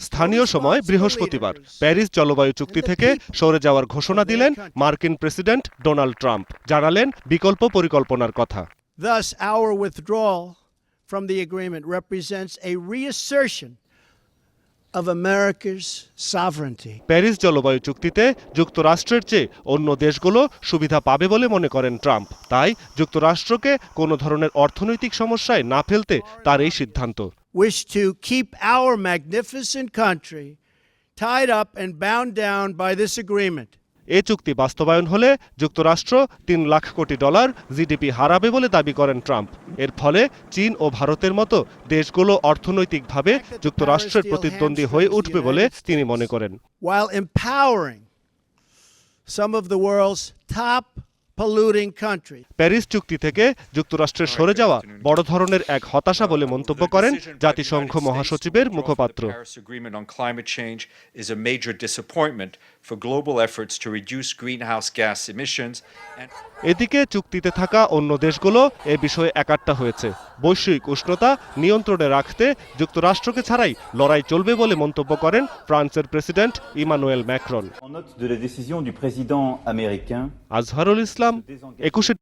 স্থানীয় সময় বৃহস্পতিবার প্যারিস জলবায়ু চুক্তি থেকে সরে যাওয়ার ঘোষণা দিলেন মার্কিন প্রেসিডেন্ট ডোনাল্ড ট্রাম্প। জানালেন বিকল্প পরিকল্পনার কথা। Thus, our withdrawal from the agreement represents a reassertion of America's sovereignty. Paris জলবায়ু চুক্তিতে যুক্তরাষ্ট্রের চেয়ে অন্য দেশগুলো সুবিধা পাবে বলে মনে করেন ট্রাম্প। তাই যুক্তরাষ্ট্রকে কোনো ধরনের অর্থনৈতিক সমস্যায় না ফেলতে তার এই সিদ্ধান্ত। Wish to keep our magnificent country tied up and bound down by this agreement. এ চুক্তি বাস্তবায়ন হলে যুক্তরাষ্ট্র $3 লাখ কোটি জিডিপি হারাবে বলে দাবি করেন ট্রাম্প। এর ফলে চীন ও ভারতের মতো দেশগুলো অর্থনৈতিকভাবে যুক্তরাষ্ট্রের প্রতিদ্বন্দ্বী হয়ে উঠবে বলে তিনি মনে করেন। While empowering some of the world's top polluting countries. Paris চুক্তি থেকে যুক্তরাষ্ট্রের সরে যাওয়া বড় ধরনের এক হতাশা বলে মন্তব্য করেন জাতিসংঘ মহাসচিবের মুখপাত্র। এদিকে চুক্তিতে থাকা অন্য দেশগুলো এ বিষয়ে একাট্টা হয়েছে। বৈশ্বিক উষ্ণতা নিয়ন্ত্রণে রাখতে যুক্তরাষ্ট্রকে ছাড়াই লড়াই চলবে বলে মন্তব্য করেন ফ্রান্সের president Emmanuel Macron. Azharul Islam, 21।